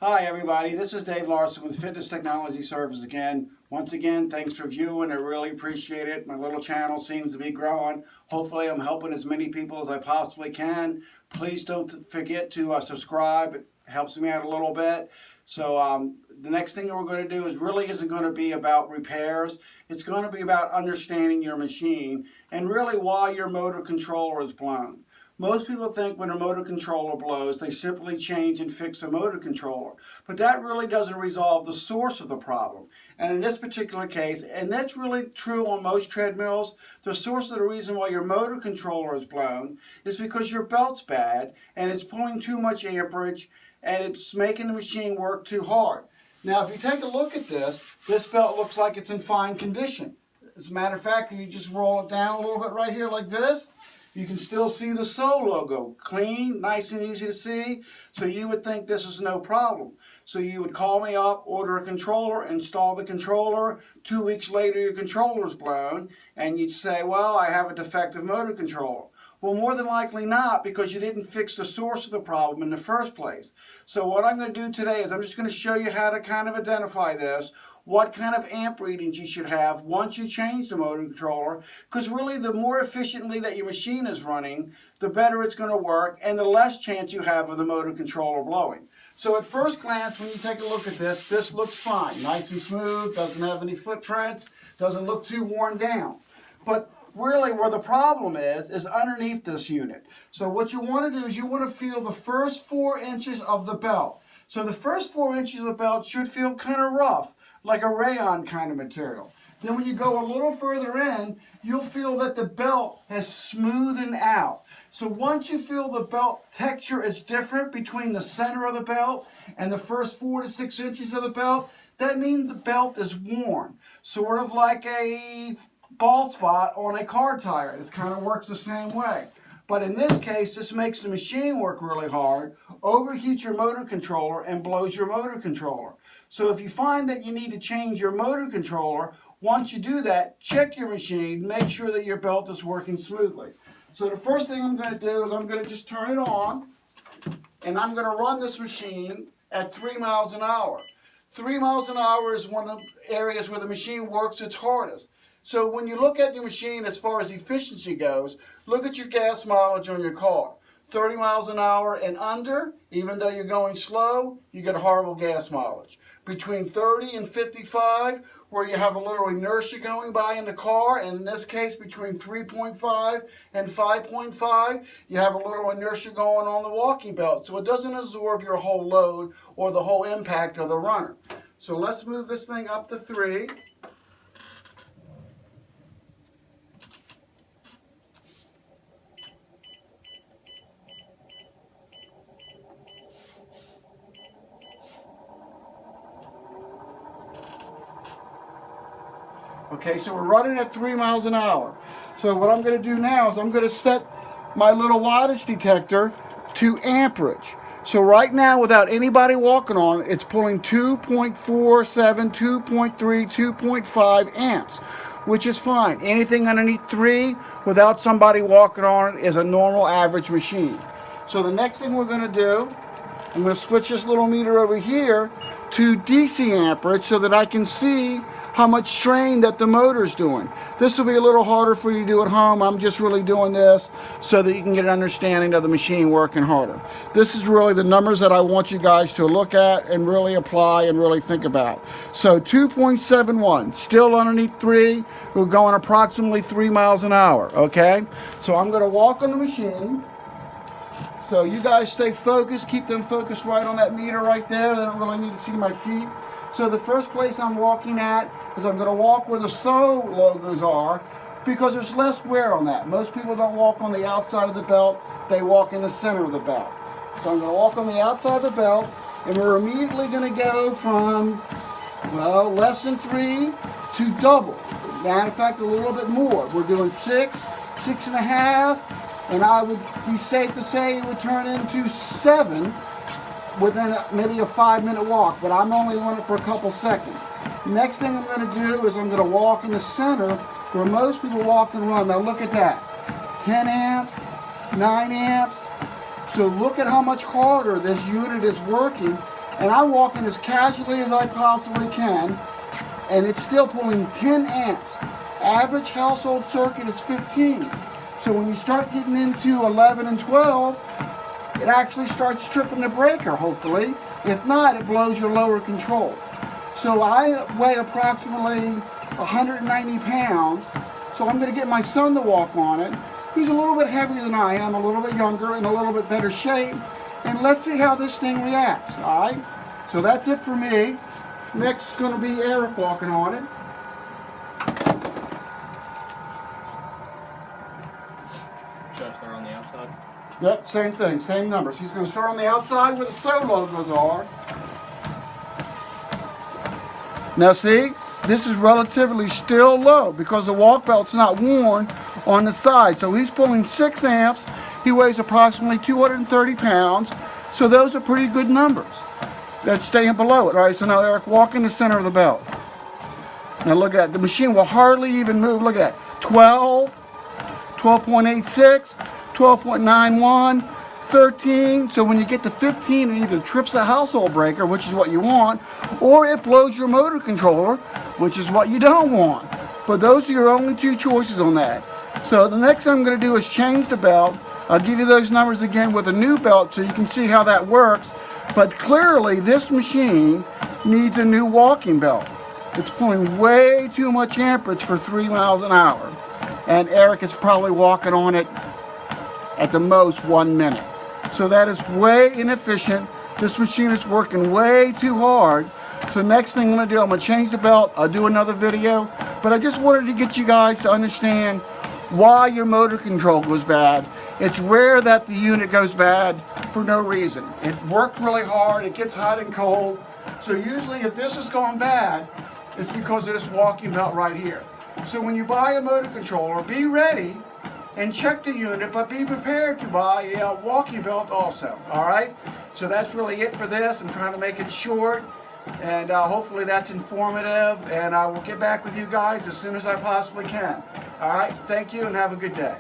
Hi everybody, this is Dave Larson with Fitness Technology Service again. Once again, thanks for viewing. I really appreciate it. My little channel seems to be growing. Hopefully I'm helping as many people as I possibly can. Please don't forget to subscribe. It helps me out a little bit. So the next thing that we're going to do really isn't going to be about repairs. It's going to be about understanding your machine and really why your motor controller is blown. Most people think when a motor controller blows, they simply change and fix the motor controller. But that really doesn't resolve the source of the problem. And in this particular case, and that's really true on most treadmills, the source of the reason why your motor controller is blown is because your belt's bad and it's pulling too much amperage and it's making the machine work too hard. Now, if you take a look at this belt looks like it's in fine condition. As a matter of fact, if you just roll it down a little bit right here like this, you can still see the SOE logo, clean, nice and easy to see, so you would think this is no problem. So you would call me up, order a controller, install the controller, 2 weeks later your controller's blown, and you'd say, well, I have a defective motor controller. Well, more than likely not, because you didn't fix the source of the problem in the first place. So what I'm going to do today is I'm just going to show you how to kind of identify this, what kind of amp readings you should have once you change the motor controller, because really the more efficiently that your machine is running, the better it's going to work and the less chance you have of the motor controller blowing. So at first glance, when you take a look at this looks fine, nice and smooth, doesn't have any footprints, doesn't look too worn down. But really where the problem is underneath this unit. So what you want to do is you want to feel the first 4 inches of the belt. So the first 4 inches of the belt should feel kind of rough, like a rayon kind of material. Then when you go a little further in, you'll feel that the belt has smoothened out. So once you feel the belt texture is different between the center of the belt and the first 4 to 6 inches of the belt, that means the belt is worn. Sort of like a bald spot on a car tire. It kind of works the same way. But in this case, this makes the machine work really hard, overheats your motor controller, and blows your motor controller. So if you find that you need to change your motor controller, once you do that, check your machine, make sure that your belt is working smoothly. So the first thing I'm going to do is I'm going to just turn it on, and I'm going to run this machine at 3 miles an hour. 3 miles an hour is one of the areas where the machine works its hardest. So when you look at your machine as far as efficiency goes, look at your gas mileage on your car. 30 miles an hour and under, even though you're going slow, you get a horrible gas mileage. Between 30 and 55, where you have a little inertia going by in the car, and in this case between 3.5 and 5.5, you have a little inertia going on the walking belt, so it doesn't absorb your whole load or the whole impact of the runner. So let's move this thing up to 3. Okay, so we're running at 3 miles an hour. So what I'm going to do now is I'm going to set my little wattage detector to amperage. So right now, without anybody walking on it, it's pulling 2.47, 2.3, 2.5 amps, which is fine. Anything underneath 3 without somebody walking on it is a normal average machine. So the next thing we're going to do, I'm going to switch this little meter over here to DC amperage so that I can see how much strain that the motor's doing. This will be a little harder for you to do at home. I'm just really doing this so that you can get an understanding of the machine working harder. This is really the numbers that I want you guys to look at and really apply and really think about. So 2.71, still underneath 3. We're going approximately 3 miles an hour, okay? So I'm going to walk on the machine. So you guys stay focused, keep them focused right on that meter right there. They don't really need to see my feet. So the first place I'm walking at is I'm going to walk where the SOE logos are because there's less wear on that. Most people don't walk on the outside of the belt, they walk in the center of the belt. So I'm going to walk on the outside of the belt, and we're immediately going to go from, well, less than 3 to double. Matter of fact, a little bit more. We're doing 6, 6.5, and I would be safe to say it would turn into 7 within maybe a 5-minute walk, but I'm only on it for a couple seconds. Next thing I'm going to do is I'm going to walk in the center where most people walk and run. Now look at that, 10 amps, 9 amps. So look at how much harder this unit is working And I'm walking as casually as I possibly can, and it's still pulling 10 amps. Average household circuit is 15. So when you start getting into 11 and 12, it actually starts tripping the breaker, hopefully. If not, it blows your lower control. So I weigh approximately 190 pounds, so I'm going to get my son to walk on it. He's a little bit heavier than I am, a little bit younger, in a little bit better shape, and let's see how this thing reacts, all right? So that's it for me. Next is going to be Eric walking on it. Should I start on the outside? Yep, same thing, same numbers. He's going to start on the outside where the SO logos are. Now see, this is relatively still low because the walk belt's not worn on the side. So he's pulling 6 amps. He weighs approximately 230 pounds. So those are pretty good numbers. That's staying below it, right? So now Eric, walk in the center of the belt. Now look at that. The machine will hardly even move. Look at that. 12, 12.86, 12.91, 13. So when you get to 15, it either trips a household breaker, which is what you want, or it blows your motor controller, which is what you don't want. But those are your only 2 choices on that. So the next thing I'm going to do is change the belt. I'll give you those numbers again with a new belt so you can see how that works. But clearly this machine needs a new walking belt. It's pulling way too much amperage for 3 miles an hour. And Eric is probably walking on it at the most 1 minute. So that is way inefficient. This machine is working way too hard. So next thing I'm going to do, I'm going to change the belt. I'll do another video. But I just wanted to get you guys to understand why your motor control goes bad. It's rare that the unit goes bad for no reason. It worked really hard. It gets hot and cold. So usually if this is going bad, it's because of this walking belt right here. So when you buy a motor controller, be ready and check the unit, but be prepared to buy a walking belt also, all right? So that's really it for this. I'm trying to make it short, and hopefully that's informative, and I will get back with you guys as soon as I possibly can. All right, thank you and have a good day.